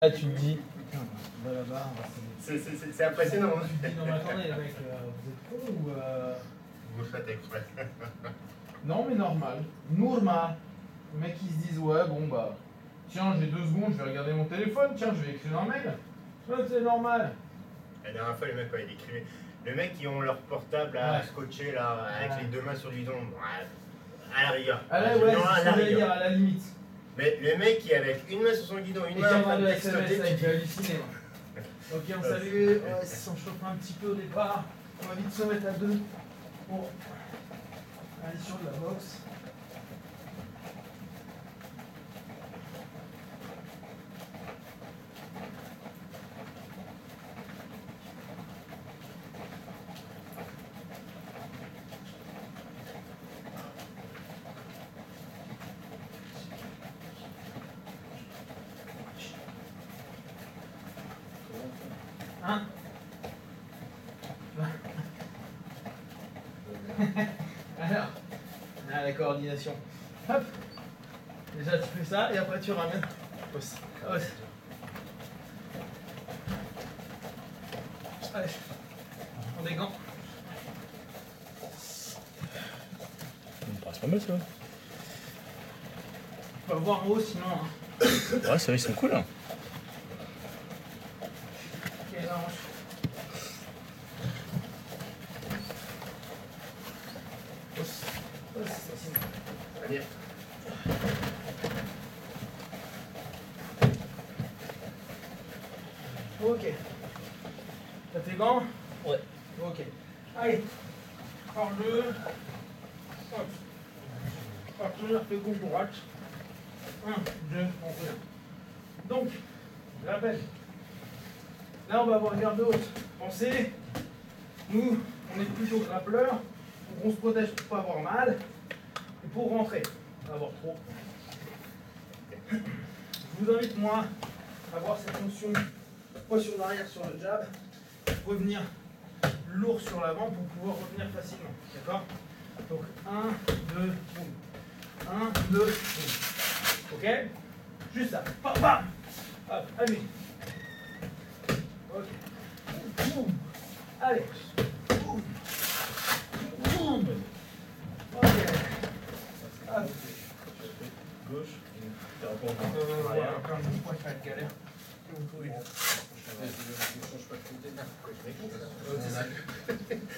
Là, tu te dis, va là-bas, c'est impressionnant. Tu te dis, non, mais attendez, les mecs, vous êtes cons ou. Vous le faites exprès. Non, mais normal. Normal. Les mecs, ils se disent, ouais, bon, bah, tiens, j'ai 2 secondes, je vais regarder mon téléphone, tiens, je vais écrire un mail. Ouais, c'est normal. La dernière fois, le mec, quand il écrivait, les mecs qui ont leur portable à scotcher là, avec les 2 mains sur le guidon, à la rigueur. Ah là, ouais, c'est ce que j'allais dire, à la limite. Mais le mec qui, avec une main sur son guidon, une main en train de textoter, j'ai halluciné, moi. Ok, on salue, ouais, si on chauffe un petit peu au départ, on va vite se mettre à 2 pour aller sur de la boxe. Hein? Alors, la coordination. Hop. Déjà tu fais ça et après tu ramènes. Hausse. Hausse. Allez. On des gants. C'est pas mal ça. On va voir en haut sinon. Hein. Ouais, c'est vrai, ils sont cool. Hein. Ok, là, on... Allez. Ok. T'as tes gants? Ouais. Ok. Allez. Par deux. Hop. Partenaire fait gauche droite. 1, 2, on revient. Donc, je rappelle. Là, on va avoir garde haute. Pensez, nous, on est plutôt grappleurs, donc on se protège pour pas avoir mal. Et pour rentrer, on va avoir trop. Je vous invite, moi, à avoir cette notion poids sur l'arrière sur le jab, revenir lourd sur l'avant pour pouvoir revenir facilement. D'accord? Donc 1, 2, boum. 1, 2, boum. Ok? Juste ça. Bam, bam. Hop, allez. Ok. Boum. Allez. Boum. Boum. Ok. Hop. Gauche. Voilà, plein de points qui fait galère. Vous pouvez.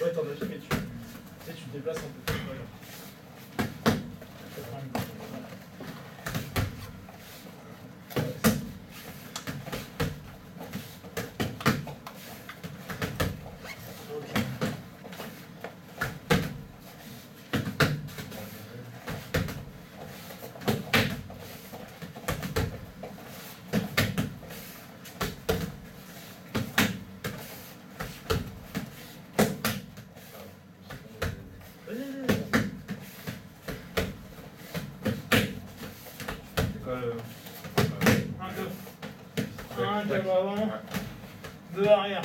Ouais, t'en as jamais, tu te déplaces un peu. Un jab avant, 2 arrière.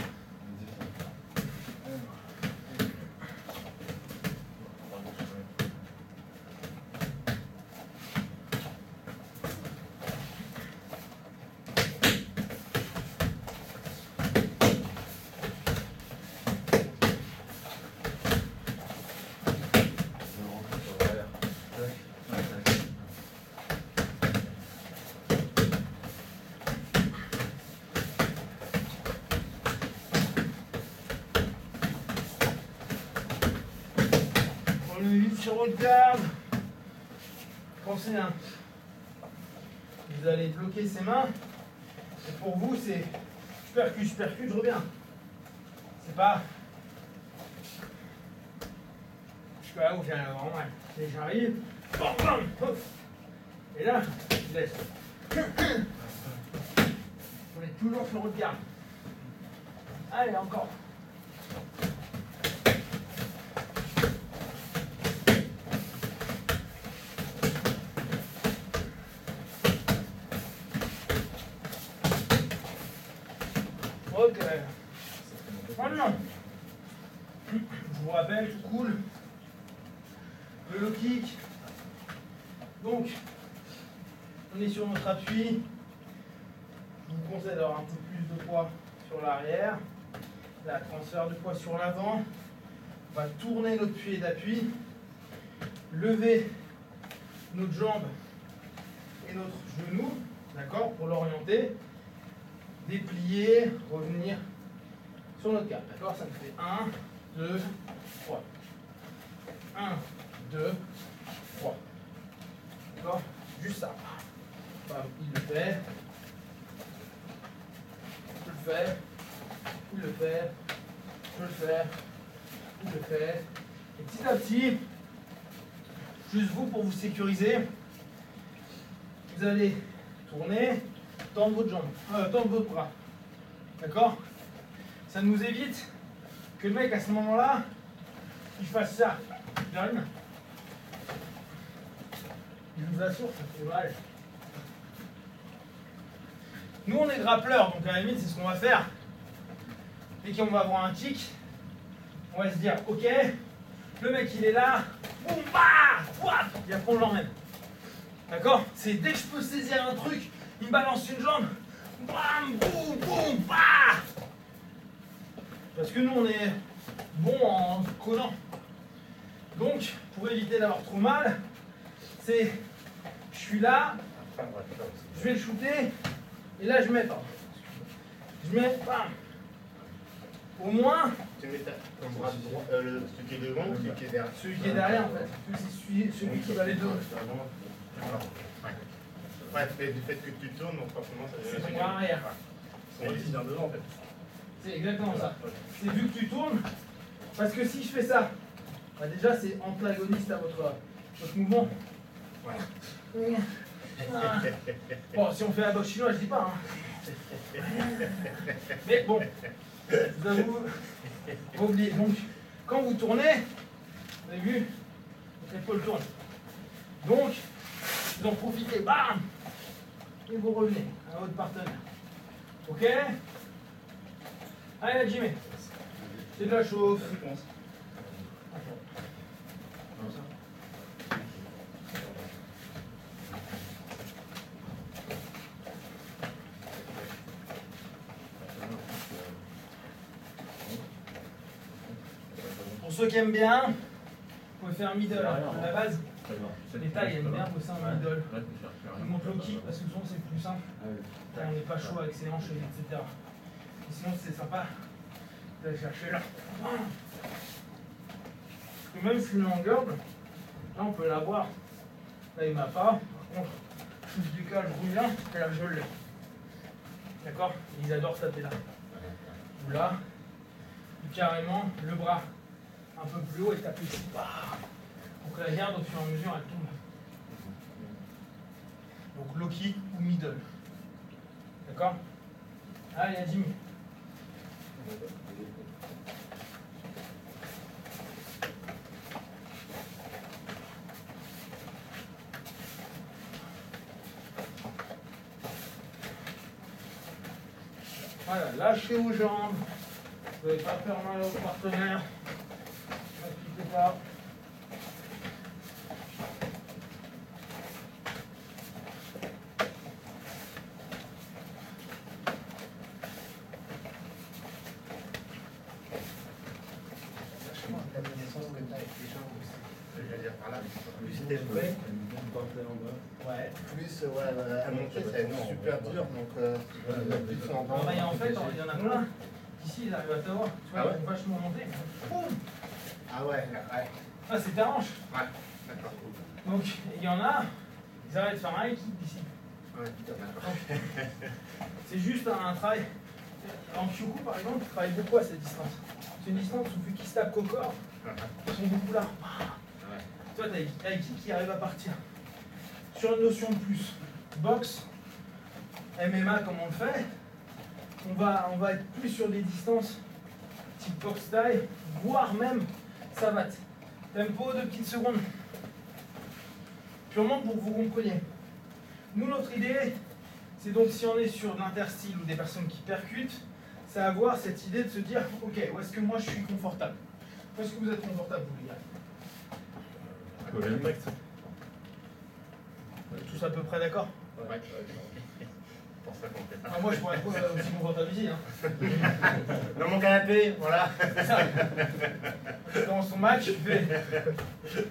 On est vite sur votre garde. Pensez, hein. Vous allez bloquer ses mains. Et pour vous, c'est je percute, je reviens. C'est pas. Je suis là où j'ai vraiment mal. Et j'arrive. Bam, bam, hop. Et là, je laisse. On est toujours sur votre garde. Allez, encore. Ok. Maintenant, je vous rappelle, tout cool. Le low kick. Donc, on est sur notre appui. vous conseille d'avoir un peu plus de poids sur l'arrière. Là, transfert de poids sur l'avant. On va tourner notre pied d'appui, lever notre jambe et notre genou, d'accord, pour l'orienter, déplier, revenir sur notre garde, d'accord. Ça me fait 1, 2, 3. 1, 2, 3. D'accord, juste ça. Enfin, il le fait. Je le fais. Il le fait. Je le fais. Il le fait. Et petit à petit, juste vous pour vous sécuriser, vous allez tourner, tendre votre jambe, tendre votre bras. D'accord? Ça nous évite que le mec à ce moment-là, il fasse ça. Donne. Je vous assure, ça fait mal. Nous, on est grappleurs, donc à la limite, c'est ce qu'on va faire. Dès qu'on va avoir un kick, on va se dire, ok, le mec il est là, boum, bah, wouah, et après on l'emmène. D'accord? C'est dès que je peux saisir un truc, il me balance une jambe, bam, boum, boum, bah. Parce que nous on est bon en collant. Donc, pour éviter d'avoir trop mal, c'est, je suis là, je vais le shooter, et là je mets, pardon. Je mets, bam. Au moins, Tu mets ton bras droit, celui qui est devant ou celui qui est derrière? celui qui est derrière en fait, c'est celui qui va les deux. Ouais, du fait que tu tournes, donc forcément ça C'est devient ton bras arrière. C'est vrai qu'il vient devant en fait. C'est exactement ça. C'est vu que tu tournes, parce que si je fais ça, bah déjà c'est antagoniste à votre mouvement. Ouais. Ah. Bon, si on fait la boxe chinoise, je dis pas. Hein. Mais bon, vous avez oublié. Donc, quand vous tournez, vous avez vu, votre épaule tourne. Donc, vous en profitez, bam, et vous revenez à votre partenaire. Ok? Allez, la Jimmy. C'est de la chauffe. Pour ceux qui aiment bien, vous pouvez faire middle. À la base, les tailles aiment bien bosser en middle. Je vous montre le kick parce que souvent c'est plus simple. On n'est pas chaud avec ses hanches, etc. Et sinon c'est sympa d'aller chercher là. Parce que même si je mets en girdle, là on peut l'avoir. Là il m'a pas. Par contre, si je décale, je reviens, et là je l'ai. D'accord? Ils adorent taper là. Ou là, ou carrément le bras un peu plus haut et taper ici. Donc la garde au fur et à mesure elle tombe. Donc low kick ou middle. D'accord? Allez, à 10 minutes. Voilà, lâchez vos jambes. Vous n'allez pas faire mal au partenaire. N'inquiétez pas. Ouais. Plus, à monter, ça va être super dur, donc plus en bas. En fait, il y en a plein. Ici, ils arrivent à t'avoir. Tu vois, ils vont vachement monter. Boum. Ah ouais, ouais. Ah, c'est ta hanche. Ouais, d'accord. Donc, il y en a, ils arrêtent de faire un kick d'ici. Ouais, d'accord. C'est juste un travail. En Kyoku, par exemple, ils travaillent beaucoup à cette distance. C'est une distance où, vu qu'ils se tapent au corps, ils sont beaucoup là. Tu vois, t'as Aiki qui arrive à partir. Sur une notion de plus, boxe, MMA comme on le fait, on va être plus sur des distances type box style, voire même savate. Tempo de petites secondes. Purement pour que vous compreniez. Nous, notre idée, c'est donc si on est sur de l'interstyle ou des personnes qui percutent, c'est avoir cette idée de se dire, ok, où est-ce que moi je suis confortable? Où est-ce que vous êtes confortable, vous les gars? Tous à peu près d'accord? Ouais. pour ça qu'on fait ça. Ah, moi, je pourrais aussi mon ventre ici. Hein. Dans mon canapé, voilà. Dans son match, tu fais. J'ai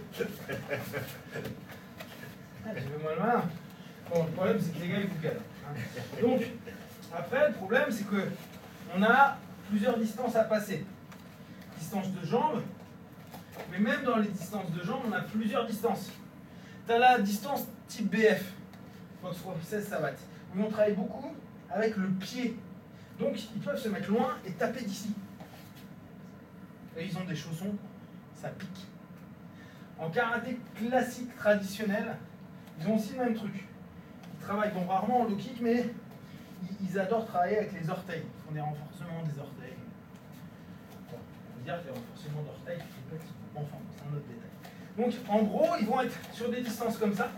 fait moins le malin. Bon, le problème, c'est que les gars, ils vous calent. Hein. Donc, après, le problème, c'est que on a plusieurs distances à passer. Distance de jambes, mais même dans les distances de jambes, on a plusieurs distances. Tu as la distance type BF, box 16 savates, où on travaille beaucoup avec le pied. Donc, ils peuvent se mettre loin et taper d'ici. Et ils ont des chaussons, ça pique. En karaté classique traditionnel, ils ont aussi le même truc. Ils travaillent bon, rarement en low kick, mais ils adorent travailler avec les orteils. Ils font des renforcements des orteils. Bon, on va dire que les renforcements d'orteils, enfin, c'est un autre détail. Donc, en gros, ils vont être sur des distances comme ça.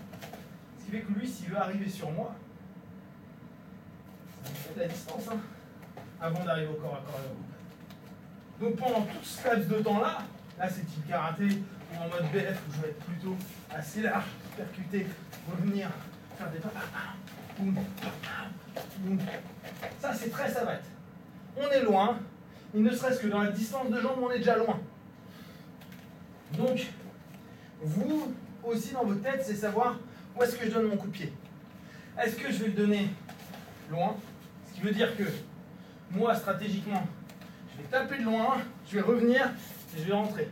Ce qui fait que lui, s'il veut arriver sur moi, c'est la distance, hein, avant d'arriver au corps à corps. Donc, pendant tout ce laps de temps-là, là, c'est type karaté, ou en mode BF, où je vais être plutôt assez large, percuter, revenir, faire des pas. Boum, boum. Ça, c'est très savate. On est loin, et ne serait-ce que dans la distance de jambes, on est déjà loin. Donc, vous aussi dans votre tête, c'est savoir où est-ce que je donne mon coup de pied. Est-ce que je vais le donner loin? Ce qui veut dire que moi, stratégiquement, je vais taper de loin, je vais revenir et je vais rentrer.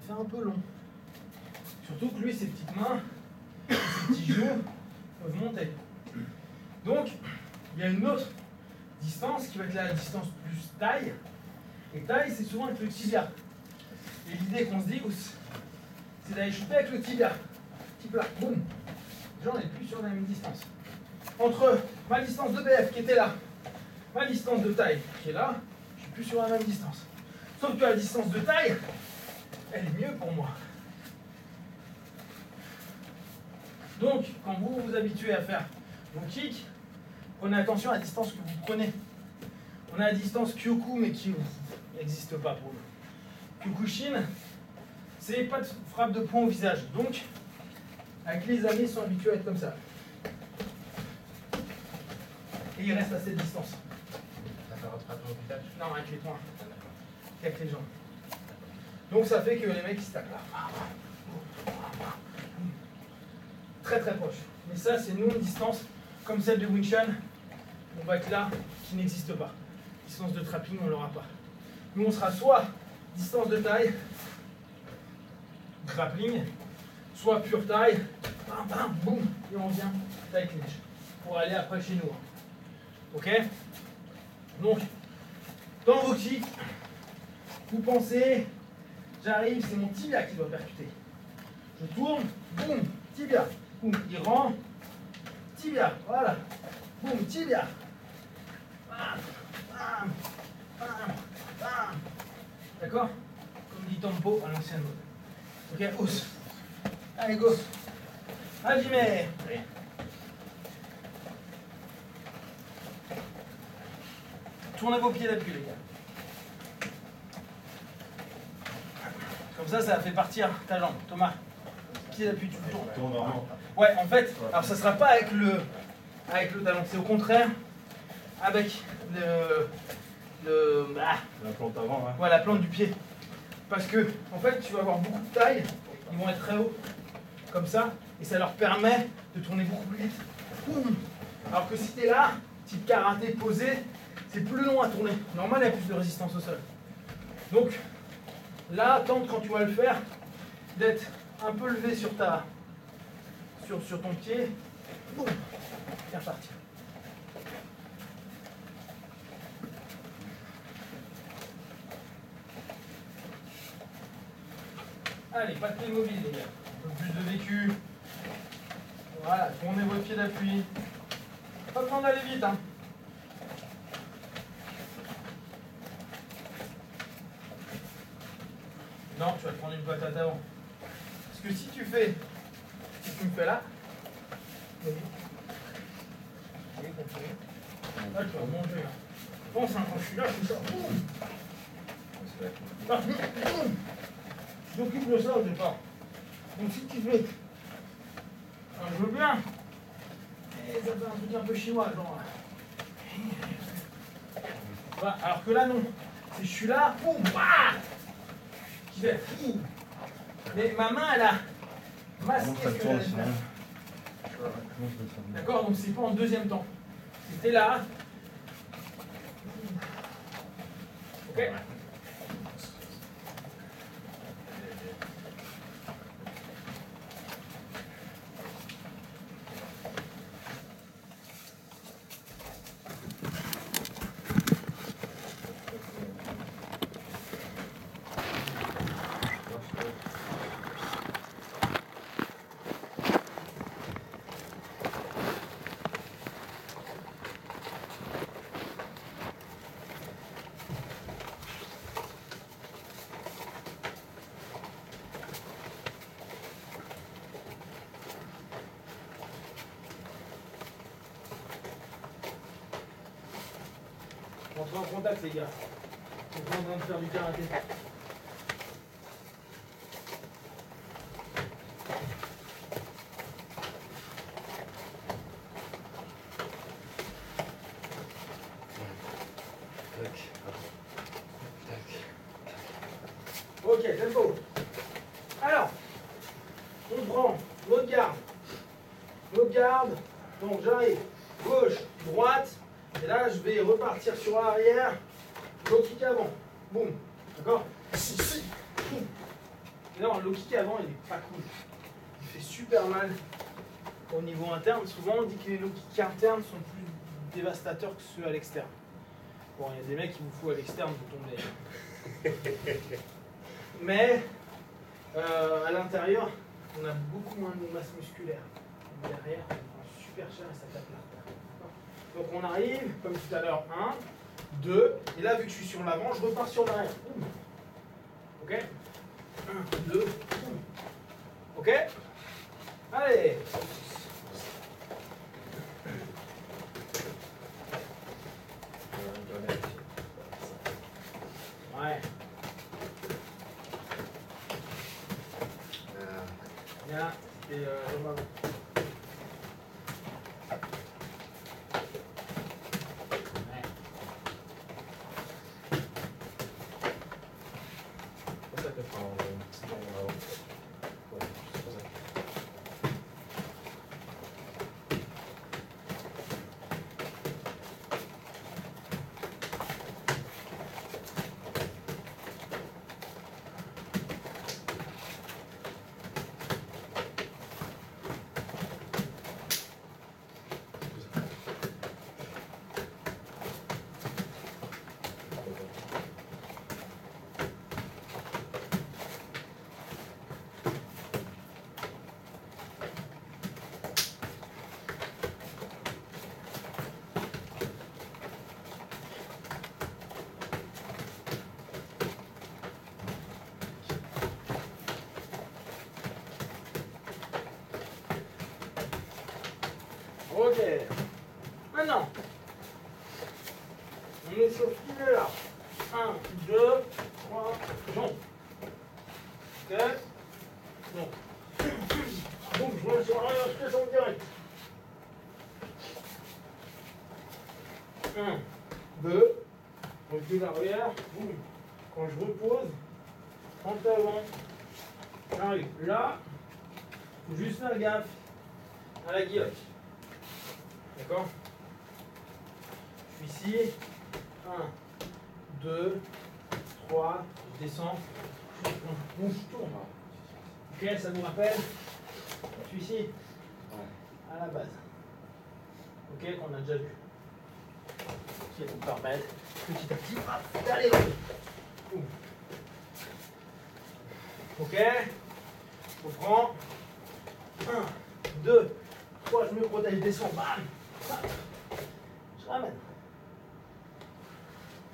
Ça fait un peu long. Surtout que lui, ses petites mains, ses petits genoux peuvent monter. Donc, il y a une autre distance qui va être la distance plus taille. Et taille, c'est souvent avec le tibia. Et l'idée qu'on se dit, c'est d'aller shooter avec le tibia. Type là, boum. Déjà, on n'est plus sur la même distance. Entre ma distance de BF qui était là, ma distance de taille qui est là, je suis plus sur la même distance. Sauf que la distance de taille, elle est mieux pour moi. Donc, quand vous vous habituez à faire vos kicks, prenez attention à la distance que vous prenez. On a la distance Kyoku, mais qui n'existe pas pour nous. Kyokushin, c'est pas de frappe de poing au visage. Donc, avec les années, ils sont habitués à être comme ça. Et ils restent à cette distance. Ça fait un frappe au visage? Non, avec les poings. Avec les jambes. Donc ça fait que les mecs ils se tapent là. Très très proche. Mais ça, c'est nous une distance comme celle de Wing Chun. On va être là, qui n'existe pas. Distance de trapping, on l'aura pas. Nous, on sera soit distance de taille, grappling, soit pure taille, bam, bam, boum, et on vient taille clinch pour aller après chez nous. Ok? Donc, dans vos kicks, vous pensez, j'arrive, c'est mon tibia qui doit percuter. Je tourne, boum, tibia, boum, il rend, tibia, voilà, boum, tibia, bam, bam, bam, bam. D'accord? Comme dit Tempo à l'ancienne mode. Ok, hausse. Allez, go. Hajime. Allez. Tournez vos pieds d'appui, les gars. Comme ça fait partir ta jambe. Thomas, pied d'appui, tu le tournes. Ouais, en fait, alors ça sera pas avec le talon, c'est au contraire avec la plante avant, hein. Ouais, la plante du pied. Parce que, en fait, tu vas avoir beaucoup de taille, ils vont être très hauts, comme ça, et ça leur permet de tourner beaucoup plus vite. Boum. Alors que si tu es là, type karaté posé, c'est plus long à tourner. Normal, il y a plus de résistance au sol. Donc, là, tente quand tu vas le faire, d'être un peu levé sur ton pied. Boum. Et repartir. Allez, pas de pied mobile, les gars. Un peu plus de vécu. Voilà, tournez votre pied d'appui. Pas besoin d'aller vite, hein. Non, tu vas te prendre une patate avant. Parce que si tu fais ce que tu me fais là, là, tu vas manger. Là. Pense, hein, quand je suis là, je fais ça. Boum. Boum. Je t'occupe de ça au départ. Donc si tu veux, alors, je veux bien. Et ça fait un truc un peu chinois, genre. Voilà, alors que là, non. Si je suis là, boum, bah je vais, boum. Mais ma main, elle a masqué ce que j'allais faire. D'accord, donc c'est pas en deuxième temps. C'était là. Ok. Entrez en contact, les gars. On est en train de faire du karaté. Ok, tempo. Alors, on prend l'autre garde. L'autre garde. Donc j'arrive. Gauche, droite. Et là, je vais repartir sur l'arrière. Low kick avant. Boum. D'accord? Et non, le low kick avant, il est pas cool. Il fait super mal au niveau interne. Souvent, on dit que les low kicks internes sont plus dévastateurs que ceux à l'externe. Bon, il y a des mecs qui vous foutent à l'externe, vous tombez. Mais à l'intérieur, on a beaucoup moins de masse musculaire. Derrière, on prend super cher et ça tape l'artère. Donc on arrive, comme tout à l'heure, 1, 2, et là vu que je suis sur l'avant, je repars sur l'arrière. Ok? 1, 2, ok? Allez! Ouais. Bien, et remarque. Ok. Maintenant, on est sur ce qu'il est là. 1, 2, 3, jambes. Ok. Donc, je me suis arrière, je fais en direct. 1, 2, recule l'arrière, boum. Quand je repose, rentre avant, j'arrive là, faut juste faire gaffe à la guilloche. D'accord? Je suis ici. 1, 2, 3, je descends. Je tourne. Ok, ça nous rappelle? Je suis ici. À la base. Ok, qu'on a déjà vu. Qui va nous permettre petit à petit d'aller. Ok? On prend. 1, 2, 3, je me protège, je descends. Bam! Je ramène.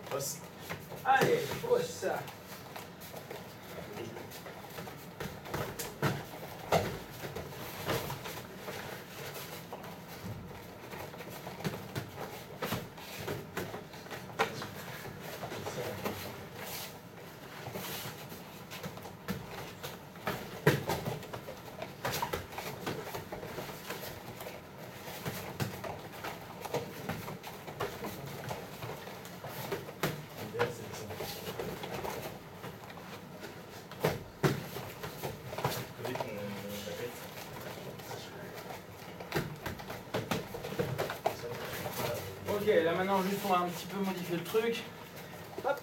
Passe. Allez, pose ça. là maintenant juste on va un petit peu modifier le truc. Hop.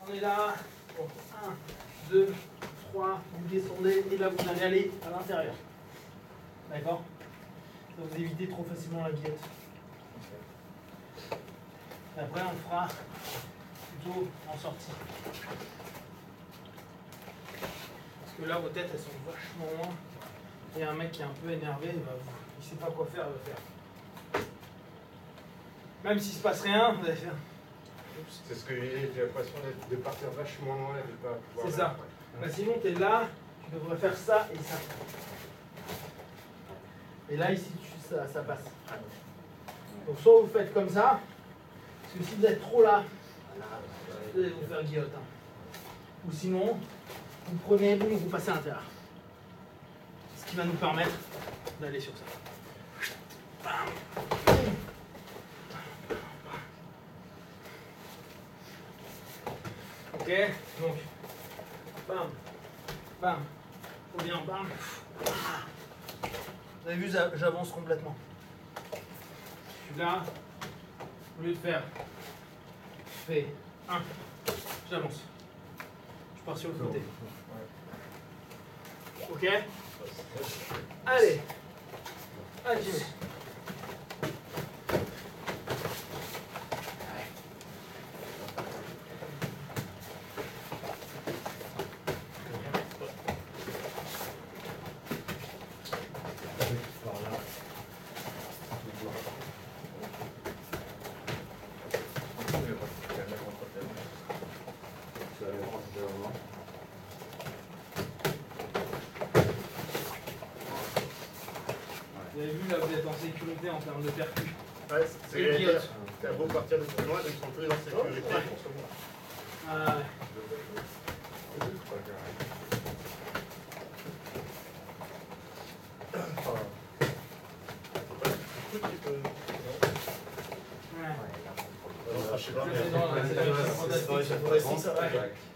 On est là. Bon, 1, 2, 3, vous descendez et là vous allez aller à l'intérieur. D'accord? Ça vous évitez trop facilement la guillette. Et après on fera plutôt en sortie. Parce que là vos têtes elles sont vachement loin. Il y a un mec qui est un peu énervé, il sait pas quoi faire, il va faire. Même s'il se passe rien, vous allez faire. C'est ce que j'ai l'impression de partir vachement loin et de pas pouvoir. C'est ça. Bah, sinon tu es là, tu devrais faire ça et ça. Et là ici ça passe. Donc soit vous faites comme ça, parce que si vous êtes trop là, vous allez vous faire guillotin. Ou sinon, vous prenez, boum, vous passez à l'intérieur. Ce qui va nous permettre d'aller sur ça. Bam. Ok, donc, bam, bam, faut bien, bam. Vous avez vu, j'avance complètement. Je suis là, au lieu de faire, je fais 1, j'avance. Je pars sur le côté. Ok? Allez, allez, j'y vais. Vous avez vu, là, vous êtes en sécurité en termes de percus. Ouais, c'est t'as beau partir de plus loin, donc ils sont plus en sécurité. Ah, ouais.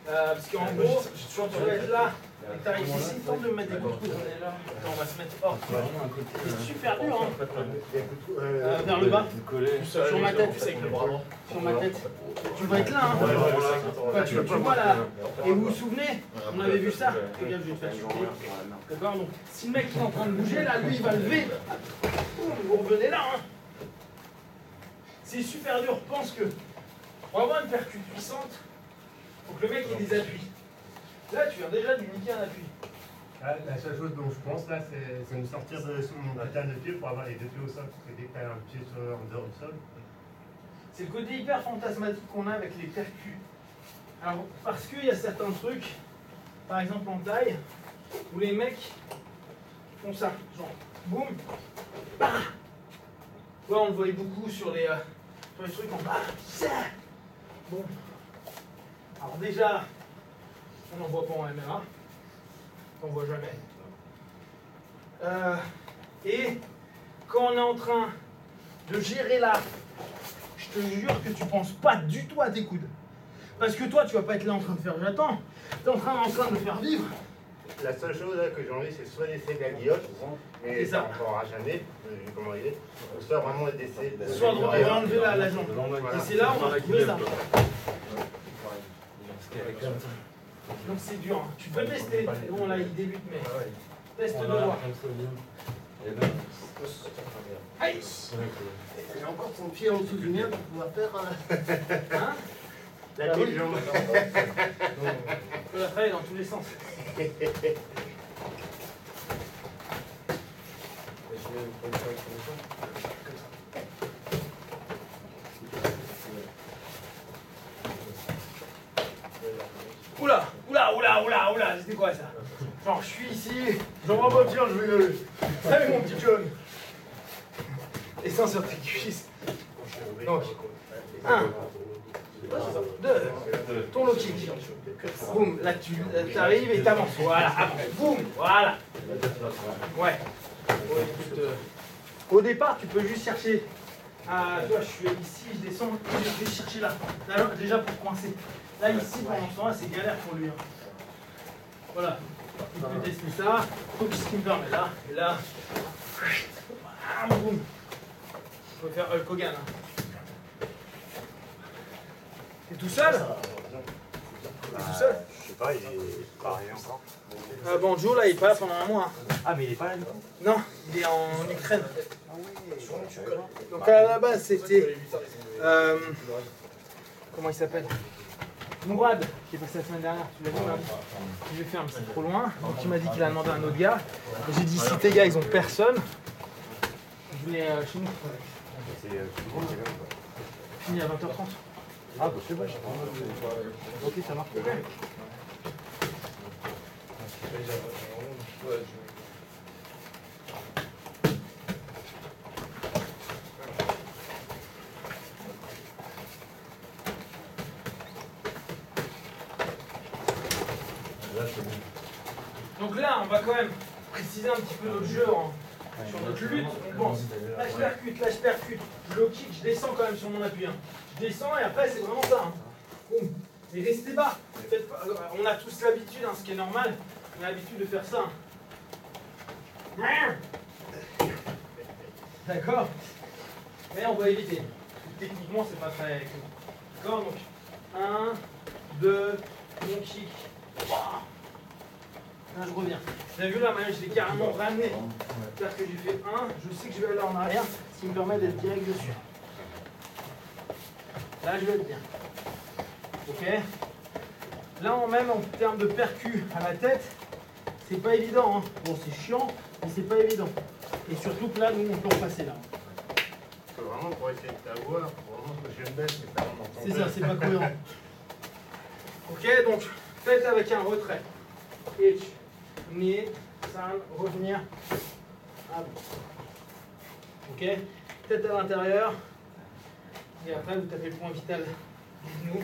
Parce qu'en gros, quand tu vas être là, et que tu arrives ici, tente de mettre des coups de coude. On va se mettre hors. C'est super dur, hein. Vers le bas. Sur ma tête. Sur ma tête. Tu vas être là, hein. Enfin, tu vois là. Et vous vous souvenez, on avait vu ça. Regarde, je vais te faire chuter. D'accord? Donc, si le mec est en train de bouger, là, lui, il va lever. Vous revenez là, hein. C'est super dur. Pense que pour avoir une percute puissante, il faut que le mec ait des appuis. Là, tu viens déjà de lui niquer un appui. Ah, la seule chose dont je pense là, c'est de sortir de mon putain de pied pour avoir les deux pieds au sol. Parce que dès que tu as un pied en dehors du sol. C'est le côté hyper fantasmatique qu'on a avec les percus. Alors, parce qu'il y a certains trucs, par exemple en taille, où les mecs font ça. Genre, boum, bah. Ouais, on le voyait beaucoup sur les trucs en bas. Bon. Alors déjà, on n'en voit pas en MMA. On n'en voit jamais. Et quand on est en train de gérer là, je te jure que tu penses pas du tout à tes coudes. Parce que toi, tu vas pas être là en train de faire j'attends. Tu es en train de le faire vivre. La seule chose là, que j'ai envie, c'est soit d'essayer de la guillotte, mais ça ne pourra jamais, vu comment il est. Soit vraiment d'essayer de. Soit de enlever la jambe. Voilà. Et c'est là où on va retrouver ça. Donc c'est dur. Hein. Tu peux tester. Bon là, il débute, mais teste de voir. Aïe! J'ai encore son pied en dessous du mien pour pouvoir faire. Hein? La petite jambe. On peut la travailler dans tous les sens. Oula, c'était quoi ça? Genre, je suis ici, genre, oh bah tiens, je vais y aller. Salut mon petit John. Et ça sur tes cuisses. Donc, 1, 2, ton low kick. Boum, là tu arrives et t'avances. Voilà, avance. Boum, voilà. Ouais. Au départ, tu peux juste chercher. Ah, toi, je suis ici, je descends, je vais chercher là. Là, déjà pour coincer. Là, ici, pendant ce temps-là, c'est galère pour lui. Hein. Voilà. Tu peux tester ça. Donc, ce qui me permet là. Et là. Ah, boum. Vous pouvez faire Hulk Hogan. Hein. T'es tout seul? T'es tout seul? Je sais pas, il est pas arrivé encore. Banjo là il est pas là pendant un mois. Hein. Ah mais il est pas là du coup? Non, il est en Ukraine. Donc à la base c'était... comment il s'appelle? Mourad, qui est passé la semaine dernière, tu l'as vu, je vais faire, mais c'est trop loin. Donc il m'a dit qu'il a demandé à un autre gars. J'ai dit si tes gars ils ont personne, je venais chez nous. C'est Fini à 20h30. Ah bah c'est bon. Ok, ça marche. Donc là, on va quand même préciser un petit peu notre jeu sur notre lutte. On pense, là je percute, je low kick, je descends quand même sur mon appui. Hein. Je descends et après c'est vraiment ça. Hein. Boum. Et restez bas. On a tous l'habitude, hein, ce qui est normal, on a l'habitude de faire ça. Hein. D'accord? Mais on va éviter. Techniquement, c'est pas très cool. D'accord? Donc, 1, 2, mon kick. Là, je reviens. Vous avez vu là, je l'ai carrément ramené. C'est-à-dire que j'ai fait 1, je sais que je vais aller en arrière, ce qui me permet d'être direct dessus. Là, je vais être bien. Ok? Là, même en termes de percu à la tête, c'est pas évident. Hein. Bon, c'est chiant, mais c'est pas évident. Et surtout que là, nous, on peut repasser là. C'est vraiment pour essayer de t'avoir, vraiment que je me baisse, mais pas dans ton C'est ça, c'est pas cohérent. Ok, donc faites avec un retrait. Hitch, knee, sand, revenir. Ah bon. Ok, tête à l'intérieur. Et après, vous tapez le point vital du genou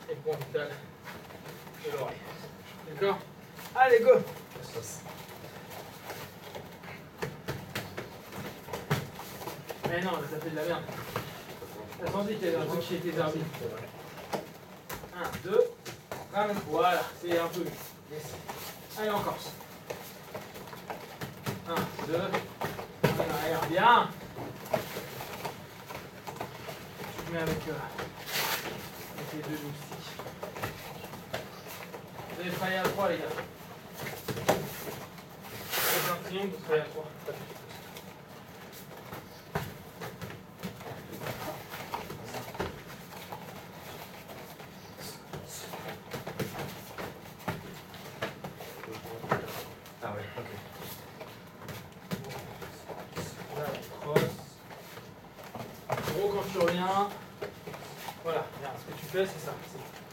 et le point vital de l'oreille. D'accord? Allez, go! Mais non, t'as fait de la merde. T'as senti qu'il y avait un truc chez tes arbitres. 1, 2, voilà, c'est un peu mieux. Yes. Allez, en Corse. 1, 2, en arrière, bien. Je mets avec les deux joysticks. Vous allez travailler à 3, les gars. C'est un triangle, vous travaillez à 3. Ah ouais, ok. En gros, quand tu reviens, voilà, regarde, ce que tu fais, c'est ça.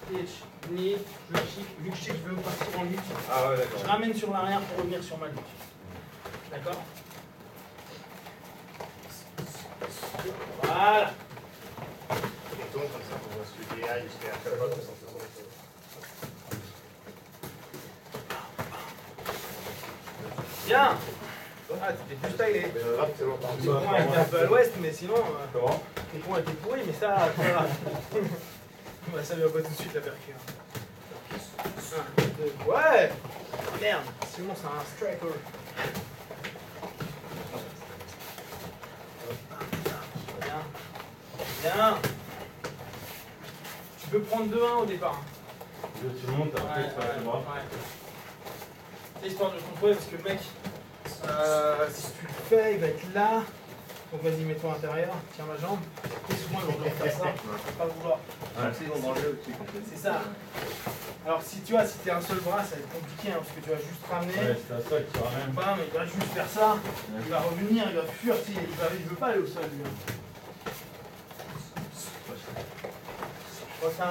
C'est hitch, knee, je kick. Vu que je veux partir en lutte, Ah ouais, d'accord. je ramène sur l'arrière pour revenir sur ma lutte. D'accord? Voilà. On tourne comme ça pour voir ce que tu as jusqu'à la fois comme ça. Bien. Ah, t'étais plus stylé. C'est longtemps. Tes points étaient un peu à l'ouest, mais sinon, Comment? tes points étaient pourris, mais ça, c'est pas grave. Bah, ça vient pas tout de suite la percu. 1, 2, ouais! Merde, sinon c'est un striker. Bien. Bien. Tu peux prendre 2-1 au départ. Tu montes, après tu passes le bras. C'est histoire de contrôler parce que le mec, si tu le fais, il va être là. Donc vas-y, mets-toi à l'intérieur, tiens ma jambe. Et souvent ils vont vouloir faire ça, ils vont pas vouloir. C'est ça. Alors si tu vois, si t'es un seul bras, ça va être compliqué hein, parce que tu vas juste ramener. Ouais, c'est à ça que tu ramènes. Bam, il va juste faire ça, il va revenir, il va fuir, il veut pas aller au sol lui. Je crois que c'est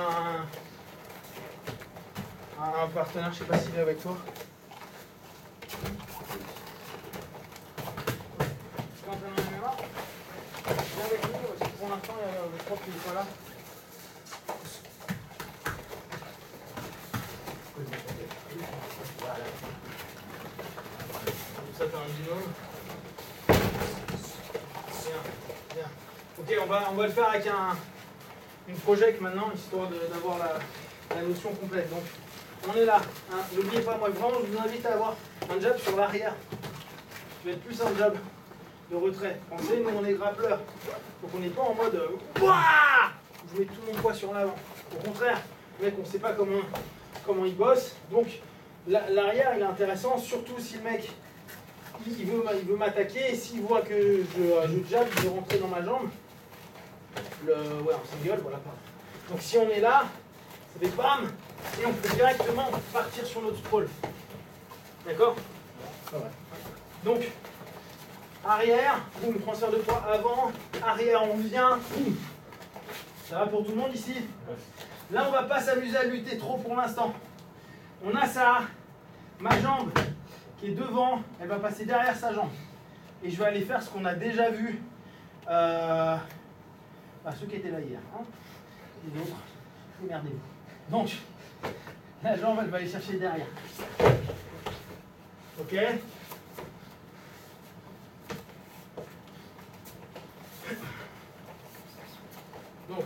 un partenaire, je sais pas s'il est avec toi. Viens avec nous, parce que pour l'instant, je crois qu'il n'est pas là. Voilà. Comme ça, tu as un binôme. Bien, bien. Ok, on va le faire avec une project maintenant, histoire d'avoir la notion complète. Donc, on est là. Hein. N'oubliez pas, moi, vraiment, je vous invite à avoir un jab sur l'arrière. Tu vas être plus un jab de retrait. Pensez, nous on est grappleurs. Donc on n'est pas en mode Wouah, je mets tout mon poids sur l'avant. Au contraire, le mec on ne sait pas comment il bosse. Donc l'arrière il est intéressant, surtout si le mec il veut m'attaquer et s'il voit que je jab, je vais rentrer dans ma jambe. Ouais, on s'engueule, voilà. Donc si on est là, ça fait bam, et on peut directement partir sur notre sprawl. D'accord? Donc, arrière, boum, transfert de poids avant, arrière, on vient, boum. Ça va pour tout le monde ici? Là, on ne va pas s'amuser à lutter trop pour l'instant. On a ça, ma jambe qui est devant, elle va passer derrière sa jambe. Et je vais aller faire ce qu'on a déjà vu, ceux qui étaient là hier. Hein, les autres, démerdez-vous. Donc, la jambe, elle va aller chercher derrière. Ok? Donc,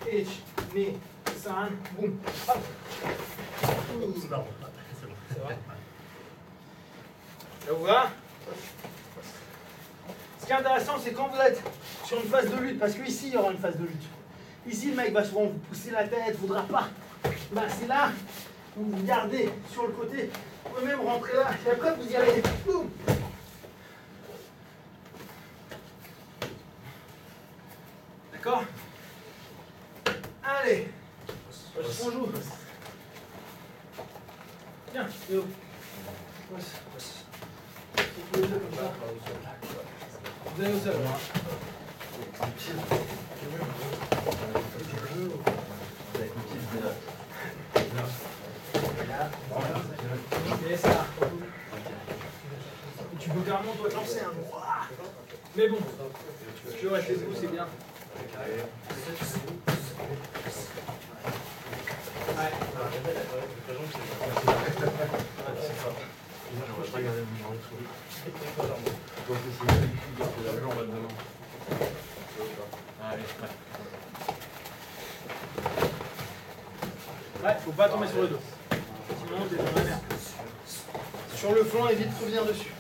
H, knee, san, boum, hop. C'est bon. C'est vrai. Ça vous va? Ce qui est intéressant, c'est quand vous êtes sur une phase de lutte, parce qu'ici, il y aura une phase de lutte. Ici, le mec va souvent vous pousser la tête, ne voudra pas. Ben, c'est là où vous gardez sur le côté. Vous pouvez même rentrer là. Et après, vous y allez. Boum. D'accord? Allez. On joue. Tiens, Léo. Vous allez au sol. Et ça. Tu peux carrément toi te lancer. Hein. Mais bon, si tu restes debout, c'est bien. Ouais. Ouais, faut pas tomber sur le dos. Sinon, t'es dans la merde. Sur le flanc, évite de revenir dessus.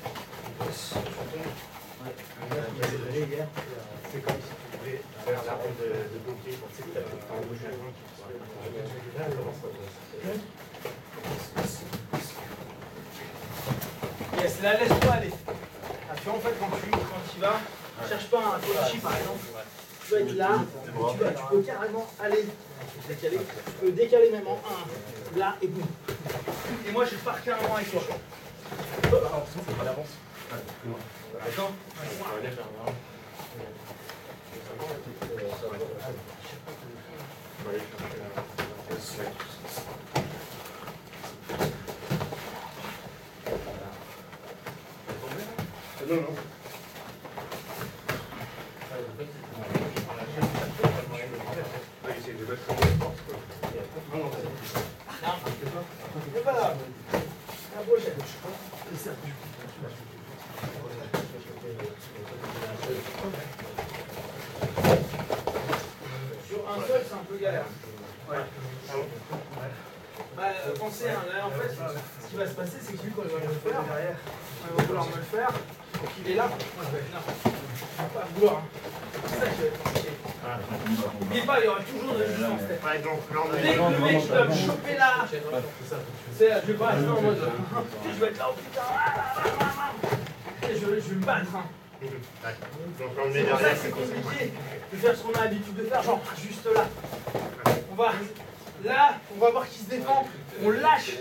C'est comme si tu voulais faire la ronde de pompier pour que tu as en rouge. Yes, là, laisse-toi aller. Ah, tu vois, en fait, quand tu vas, cherche pas un Kodachi par exemple. Tu peux être là, tu peux carrément aller décaler. Tu peux décaler même en un, là et boum. Et moi, je pars carrément avec toi. D'accord? Non, non. C'est pas grave. La prochaine. Sur un seul, c'est un peu galère. Ouais. Pensez, hein, là, en fait, ce qui va se passer, c'est que lui, quand il va me le faire, il va vouloir me le faire, donc il est là. Moi, je vais être là. Il va pas vouloir. C'est ça qui va être compliqué. N'oubliez pas, il y aura toujours de résistance. Dès que le mec va me choper là, c'est là, je vais pas rester en mode. Je vais être là, oh putain, je vais me battre. Hein. C'est pour ça que c'est compliqué de faire ce qu'on a l'habitude de faire, genre juste là. On va voir qui se défend, on lâche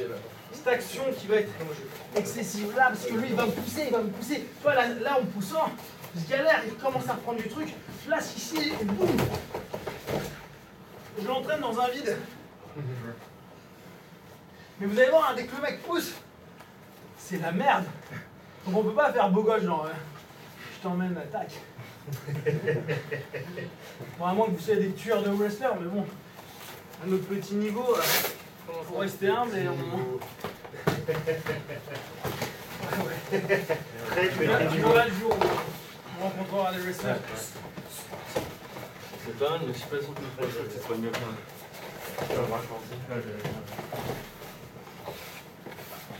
cette action qui va être excessive là, parce que lui il va me pousser, Tu vois, là en poussant, je galère, il commence à reprendre du truc, je lâche ici et boum. Je l'entraîne dans un vide. Mais vous allez voir, hein, dès que le mec pousse, c'est la merde. Donc on peut pas faire beau gosse, genre je t'emmène, attaque. Bon, à moins que vous soyez des tueurs de wrestlers, mais bon, à notre petit niveau, faut rester humble et on... Très Tu verras le jour où on rencontrera des wrestlers. C'est pas mal, mais je suis pas sûr que ce soit mieux.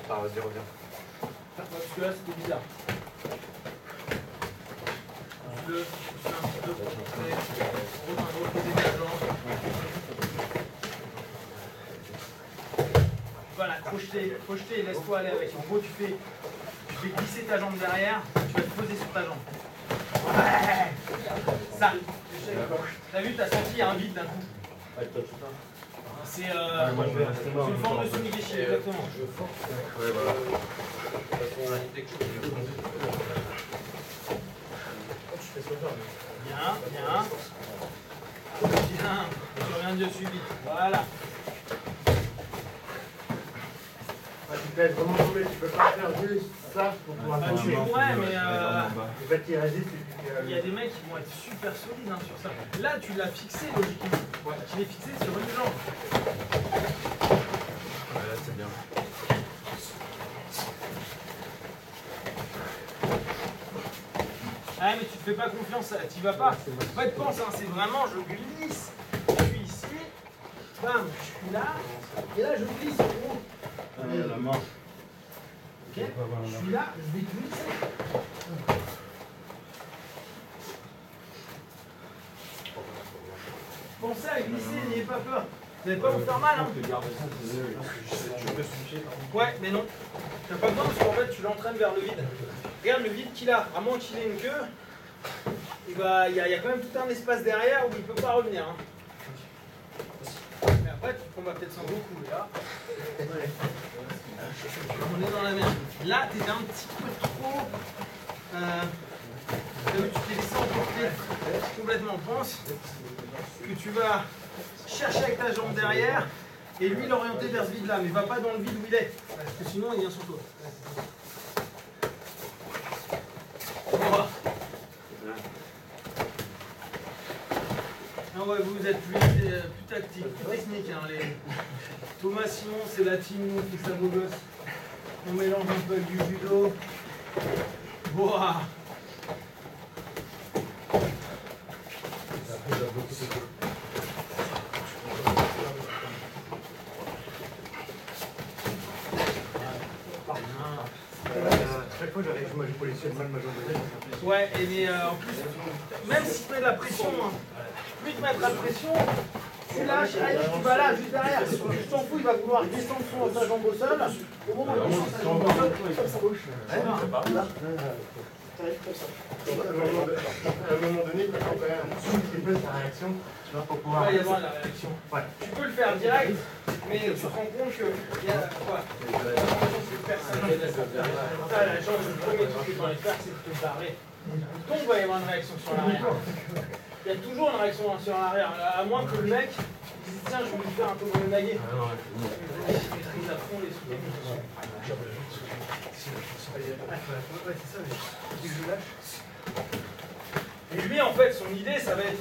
Ah, vas-y, reviens. Parce que là, c'était bizarre. le, pousse-le un petit peu pour reposer ta jambe. Voilà, projeter, laisse-toi aller avec. En gros, tu fais glisser ta jambe derrière, tu vas te poser sur ta jambe. Ouais. Ça. T'as vu, t'as senti un vide d'un coup. C'est une forme de Sumigeshi, exactement. Ouais, voilà. Bien, bien. Bien. Tu reviens dessus vite. Voilà. Tu te laisses vraiment tomber, tu peux pas faire juste ça pour pouvoir Tu pourrais, mais En fait, il résiste. il y a des mecs qui vont être super solides hein, sur ça. Là, tu l'as fixé logiquement. Tu l'as fixé sur une jambe. Ouais, là, c'est bien. Ah mais tu te fais pas confiance, t'y vas pas. En fait, pense, hein, c'est vraiment, je glisse. Je suis ici, bam, je suis là, et là je glisse en gros. La main. Ok, je suis là, je vais glisser. Pensez à glisser, n'ayez pas peur. Vous n'allez pas vous faire mal, hein. Ouais, mais non. T'as pas besoin parce qu'en fait tu l'entraînes vers le vide. Regarde le vide qu'il a, à moins qu'il ait une queue, il y a quand même tout un espace derrière où il ne peut pas revenir. Hein. Mais après, tu combats peut-être sans beaucoup, là. On est dans la merde. Là, tu étais un petit peu trop. Tu t'es laissé emporter complètement. Pense que tu vas chercher avec ta jambe derrière et lui l'orienter vers ce vide là, mais va pas dans le vide où il est, parce que sinon il vient sur toi. Voilà. Ah ouais, vous êtes plus tactique, plus technique. Hein, Thomas Simon, c'est la team nous qui ça beau gosse. On mélange un peu avec du judo. Boah. Chaque fois, j'arrive, je positionne mal ma jambe. Ouais, et en plus, même si tu mets de la pression, hein, plus tu mettra de pression, tu lâches, allez, tu vas là, juste derrière. Tu t'en fous, il va vouloir descendre sa jambe au sol. Au moment où il descend sa jambe au sol, il va sa gauche. À un moment donné, tu prends quand même un petit peu ta réaction. Tu vois, pour pouvoir. Il va y avoir la réaction. Ouais. Tu peux le faire direct, mais tu te rends compte qu'il y a quoi? Personne. La jambe, le premier truc que tu vas faire, c'est de te barrer. Donc, il va y avoir une réaction sur l'arrière. Il y a toujours une réaction sur l'arrière, à moins que le mec dise tiens, je vais lui faire un peu de naguer. Je maîtrise à fond les trucs. Et lui, en fait, son idée, ça va être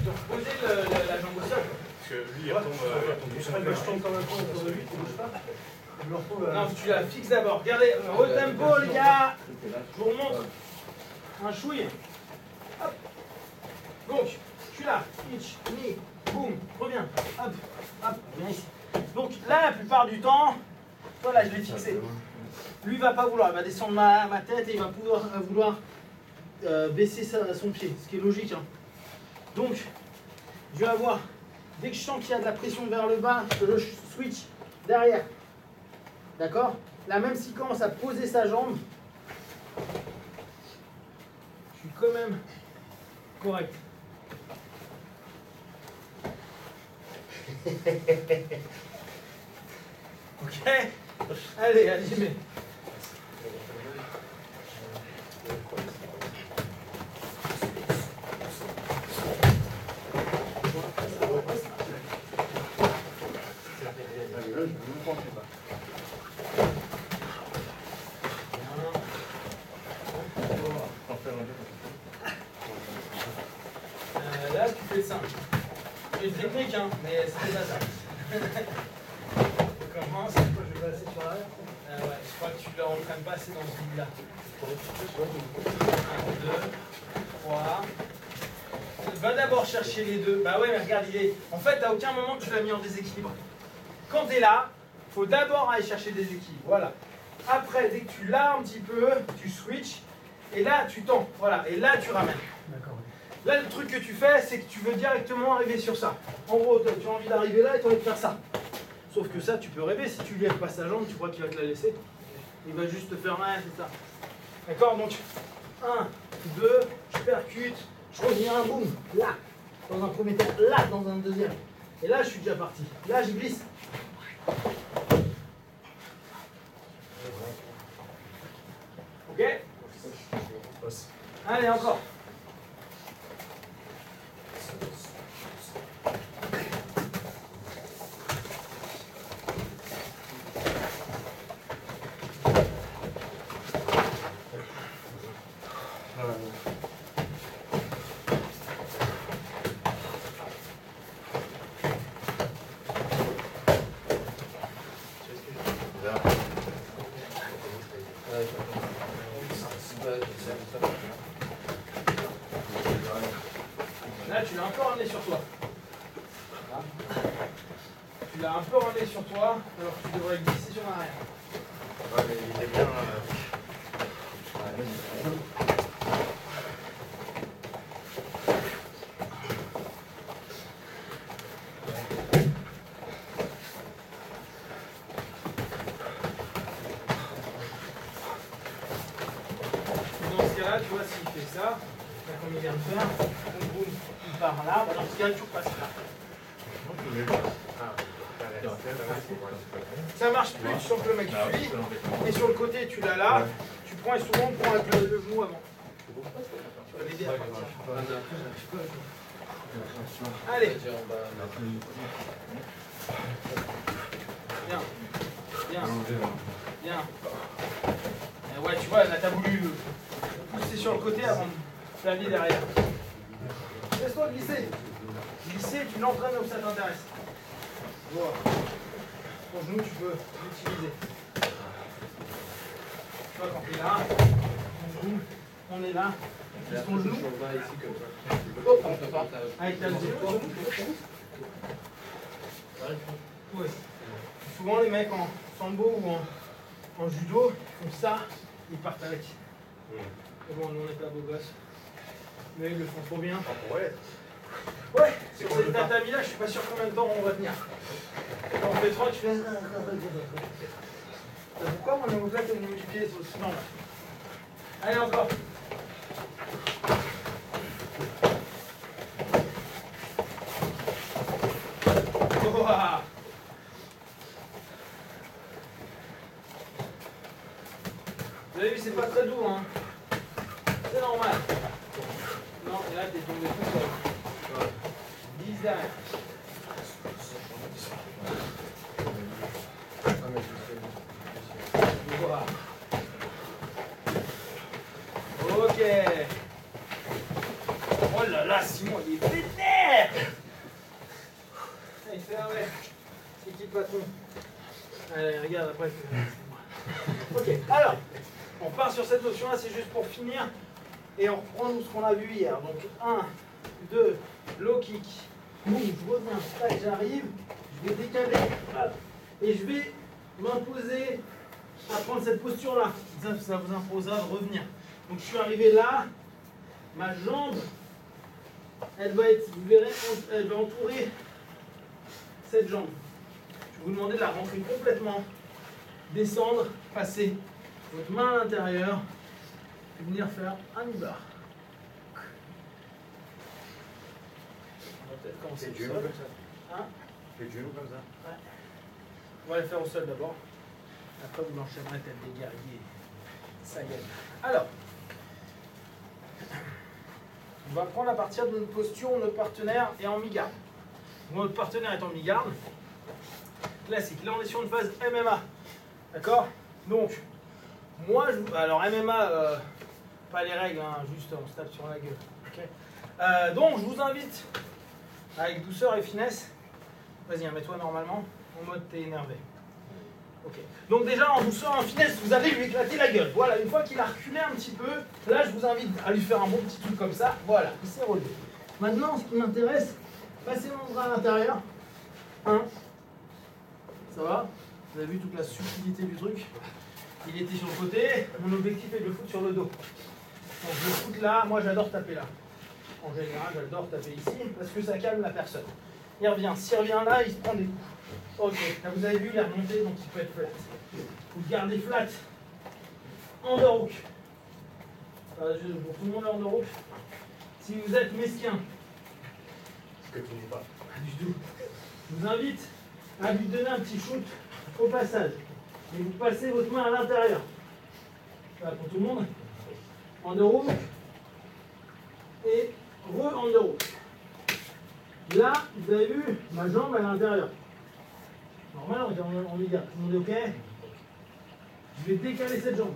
de reposer la jambe au sol. Parce que lui, il retombe tout seul. Je tombe comme un con autour de lui, tu bouges pas. Je me retrouve. Non, tu la fixes d'abord. Regardez, retempo, les gars. Je vous remontre un chouille. Hop. Donc, je suis là. Hitch, knee, boum, reviens. Hop, hop, viens ici. Donc là, la plupart du temps, voilà, je l'ai fixé. Lui, il va pas vouloir. Il va descendre ma tête et il va vouloir baisser son pied, ce qui est logique. Hein. Donc, je vais avoir, dès que je sens qu'il y a de la pression vers le bas, je switch derrière. D'accord? Là, même s'il commence à poser sa jambe, je suis quand même correct. Ok? Allez, allez, mais. Là, tu fais simple. C'est une technique, hein, mais c'est pas ça. On commence. Je vais passer sur l'arrière. Ouais, je crois que tu ne l'entraînes pas assez dans ce vide-là. 1, 2, 3. Va d'abord chercher les deux. Bah ouais, mais regarde, en fait, à aucun moment tu l'as mis en déséquilibre. Quand tu es là, il faut d'abord aller chercher des équilibres. Voilà. Après, dès que tu l'as un petit peu, tu switches Et là, tu tends. Voilà. Et là, tu ramènes. D'accord. Là, le truc que tu fais, c'est que tu veux directement arriver sur ça. En gros, toi, tu as envie d'arriver là et tu as envie de faire ça. Sauf que ça, tu peux rêver. Si tu lèves pas sa jambe, tu crois qu'il va te la laisser. Il va juste te faire mal, c'est ça. D'accord? Donc, 1, 2, je percute, je reviens, boum, là. Dans un premier temps, là, dans un deuxième. Et là, je suis déjà parti. Là, je glisse. Ok? Allez, encore. Là, tu l'as un peu ramené sur toi. Tu l'as un peu ramené sur toi, alors que tu devrais glisser sur l'arrière. Ouais, mais il est bien. Dans ce cas-là, tu vois, s'il fait ça, là, comme il vient de faire, boum, boum, il part là, bah, dans ce cas-là, tu repasses là. Ça marche plus, tu sens que le mec fuit, et sur le côté, tu l'as là, tu prends et souvent, on prend avec le genou avant. Tu vas l'aider à partir. Allez. Bien. Bien. Bien. Et ouais, tu vois, là, t'as voulu le pousser sur le côté avant de planer derrière. Laisse-toi glisser. Glisser, tu l'entraînes où ça t'intéresse. Voilà. Ton genou, tu peux l'utiliser. Tu vois, quand t'es là, ton genou, on est là. Glisse ton genou. Hop. Avec ta genou. Ouais. Souvent, les mecs en sambo ou en judo font ça, ils partent avec. Mais bon, nous on n'est pas beaux gosses. Mais ils le font trop bien. Ouais, sur cette tatami là, je suis pas sûr combien de temps on va tenir. Quand on fait 3, tu fais. Pourquoi mon omoplate au niveau du pied c'est aussi normal? Allez, encore. Ouah. Vous avez vu, c'est pas très doux, hein. C'est normal. Non, et là, t'es tombé tout seul. 10 derrière. Voilà. Ok. Oh là là, Simon, il est vénère. Il fait, ah ouais. C'est qui le patron? Allez, regarde, après. Ok, alors. On part sur cette notion-là, c'est juste pour finir. Et on reprend nous ce qu'on a vu hier. Donc 1, 2, low kick. Boum, je reviens, tac, j'arrive. Je vais décaler. Voilà. Et je vais m'imposer à prendre cette posture-là. Ça vous imposera de revenir. Donc je suis arrivé là. Ma jambe, elle va être, vous verrez, elle va entourer cette jambe. Je vais vous demander de la rentrer complètement. Descendre, passer votre main à l'intérieur et venir faire un mi-bar. On va peut-être commencer C'est au genou sol. comme ça. Hein? C'est genou comme ça. Ouais. On va le faire au sol d'abord. Après, vous l'enchaînerez tête des guerriers. Ça y est. Alors, on va prendre à partir d'une posture où notre partenaire est en mi-garde. Notre partenaire est en mi-garde. Classique. Là, on est sur une phase MMA. D'accord? Donc, moi, alors MMA, pas les règles, hein, juste on se tape sur la gueule. Okay. Donc, je vous invite, avec douceur et finesse, vas-y, mets-toi normalement, en mode t'es énervé. Ok. Donc déjà, en douceur, en finesse, vous allez lui éclater la gueule. Voilà, une fois qu'il a reculé un petit peu, là, je vous invite à lui faire un bon petit truc comme ça. Voilà, il s'est relevé. Maintenant, ce qui m'intéresse, passez mon bras à l'intérieur. 1. Ça va? Vous avez vu toute la subtilité du truc? Il était sur le côté, mon objectif est de le foutre sur le dos. Donc je le foute là, moi j'adore taper là. En général, j'adore taper ici parce que ça calme la personne. Il revient, s'il revient là, il se prend des coups. Ok, là vous avez vu, il est remonté, donc il peut être flat. Vous le gardez flat. Underhook. Pour tout le monde, underhook. Si vous êtes mesquin, Ce que tu n'es pas. pas du tout, je vous invite à lui donner un petit shoot au passage. Et vous passez votre main à l'intérieur. Voilà, pour tout le monde. Underhook. Et re-underhook. Là, vous avez vu, ma jambe à l'intérieur. Normal, on est bien. Tout le monde est OK? Je vais décaler cette jambe.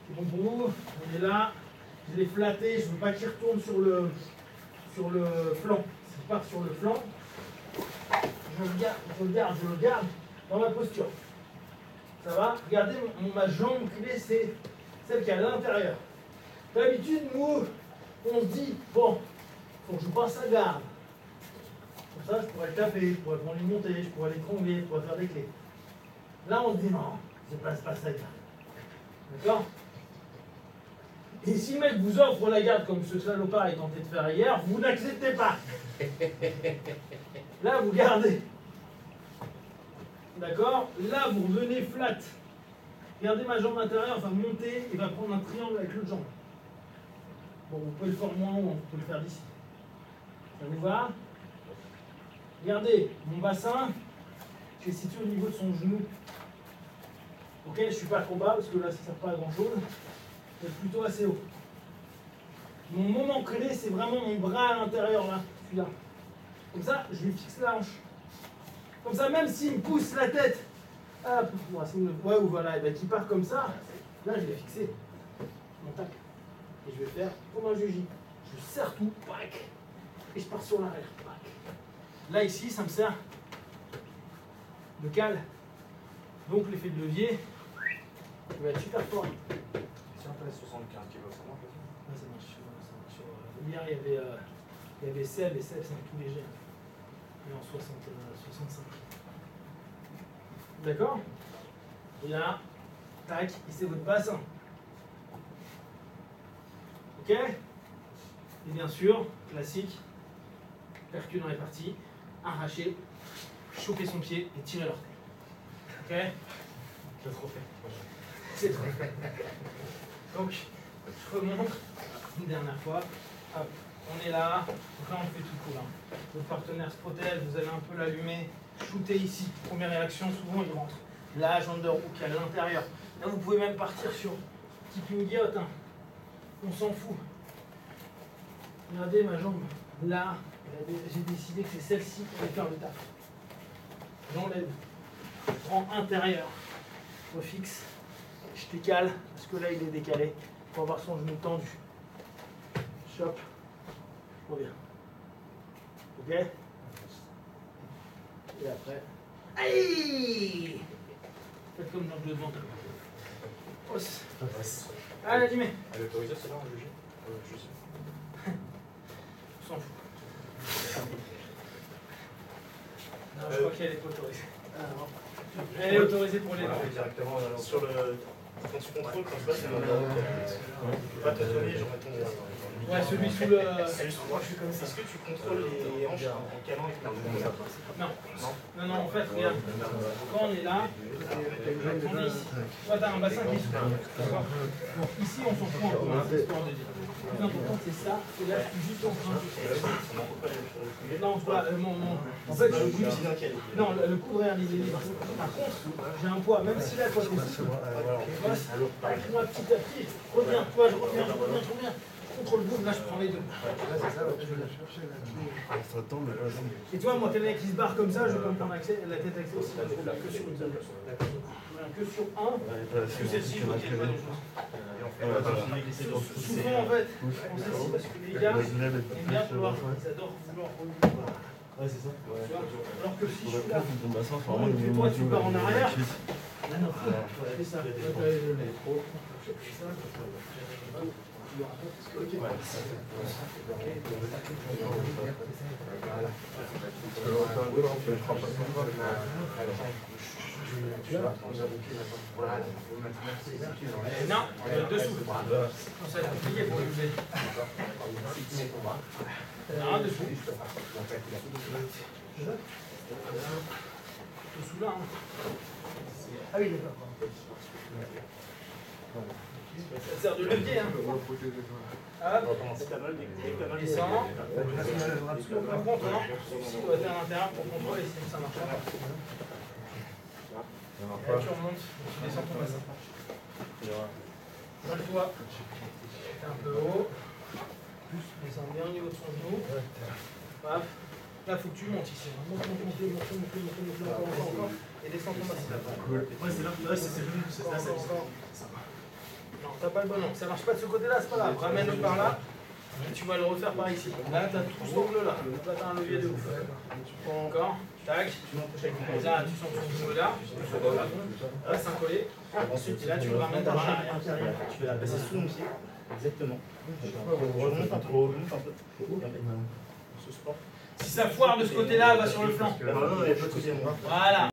C'est bon pour vous? On est là. Je l'ai flatté. Je ne veux pas qu'il retourne sur le flanc. S'il part sur le flanc, je le garde dans ma posture. Ça va? Regardez, ma jambe clé, c'est celle qui est à l'intérieur. D'habitude, nous, on se dit, bon, faut que je passe à garde. Comme ça, je pourrais le taper, je pourrais prendre une montée, je pourrais l'étrangler, je pourrais faire des clés. Là, on se dit, non, je passe pas ça à garde. D'accord? Et si le mec vous offre la garde comme ce salopard est tenté de faire hier, vous n'acceptez pas. Là, vous gardez. D'accord? Là, vous revenez flat. Regardez ma jambe intérieure, va monter et va prendre un triangle avec l'autre jambe. Bon, vous pouvez le faire moins haut, vous pouvez le faire d'ici. Ça vous va? Regardez, mon bassin, je l'ai situé au niveau de son genou. Ok, je ne suis pas trop bas parce que là, ça ne sert pas à grand chose. Je suis plutôt assez haut. Mon moment clé, c'est vraiment mon bras à l'intérieur, là, celui-là. Comme ça, je lui fixe la hanche. Comme ça, même s'il me pousse la tête, hop, ouais, ou voilà, et ben, qu'il part comme ça, là, je l'ai fixé. Mon tac. Et je vais faire comme un juji. Je serre tout, pack, et je pars sur l'arrière, pack. Là, ici, ça me sert de cale. Donc, l'effet de levier, il va être super fort. Si on passe 75 kg, ça marche aussi. Ouais, ça marche. Hier, il y avait Seb, et Seb, c'est un tout léger. Il est en 65. D'accord? Et là, tac, et c'est votre bassin. Ok? Et bien sûr, classique, percu dans les parties, arracher, choper son pied et tirer l'orteil. Ok? C'est trop fait. C'est trop fait. Donc, je remonte une dernière fois. Hop, on est là. Donc là, on fait tout cool. Hein. Votre partenaire se protège, vous allez un peu l'allumer. Shooter ici. Première réaction, souvent il rentre. Là, underhook à l'intérieur. Là, vous pouvez même partir sur keeping guillotine. Hein. On s'en fout. Regardez ma jambe. Là, j'ai décidé que c'est celle-ci qui va faire le taf. J'enlève. Je prends intérieur. Je refixe. Je décale, parce que là, il est décalé. Pour avoir son genou tendu. Chop. Je reviens. Ok? Et après. Aïe! Faites comme dans le devant. Os. Allez, dis-moi. Elle est autorisée, c'est là, en juge? Je sais. On s'en fout. Non, je crois qu'elle est pas autorisée. Elle est autorisée pour les dents. Directement sur le. Quand tu contrôles, quand tu passes, c'est tu peux pas te sonner, genre mettons. Ouais, celui sous le. Moi, je suis comme ça. Est-ce que tu contrôles les hanches en calant avec ta Non. Non, en fait, regarde. Quand on est là, on est ici. Toi, t'as un bassin qui est super. D'accord? Bon, ici, on s'en fout un peu, hein, c'est histoire de dire. Le plus important, c'est ça. Et là, je suis juste en train de. Non, voilà, en fait, je bouge. Non, le coude, regarde, il est libre. Par contre, j'ai un poids, même si là, toi, t'es souple. Avec moi, petit à petit, reviens, toi, je reviens. Contrôle boum, là je prends les deux. Et toi, moi, quelqu'un qui se barre comme ça, je peux me prendre la tête accès aussi. Que sur une seule. Que sur un, parce que celle-ci, je vois qu'il y a pas de choses. Souvent, en fait, on celle-ci parce que les gars aiment bien vouloir, ils adorent vouloir revenir. Ouais, c'est ça. Alors que si je suis là, toi, tu pars en arrière. Non, c'est ça. Ok. Non, dessous. Ça va être compliqué pour le bouger. Non, dessous. Dessous là. Hein. Ah oui, d'accord. Ça sert de levier. Hein. Hop. Descend. Par contre, non. Ici, on va faire à l'intérieur pour contrôler si ça marche pas. Et là, tu remontes. Tu descends ton bassin. Colle-toi. Un peu haut. Descends bien au niveau de son genou. Hop. Là, il faut que tu montes ici. Monte encore. Et descends ton bassin. Ouais, c'est là, c'est venu, c'est là, c'est non, t'as pas le bon angle. Ça marche pas de ce côté-là, c'est pas grave. Ramène-le par là. Et tu vas le refaire par ici. Là, t'as tout cet angle-là. Là, t'as un levier de ouf. Encore. Tac. Là, tu sens ton genou là. Reste un collet. Ensuite, là, tu le ramènes par l'arrière. Tu fais la passer sous mon pied. Exactement. Remonte un peu. Remonte un peu. Ce sport. Si ça foire de ce côté-là, va sur le flanc. Non, il n'y a pas de côté. Voilà.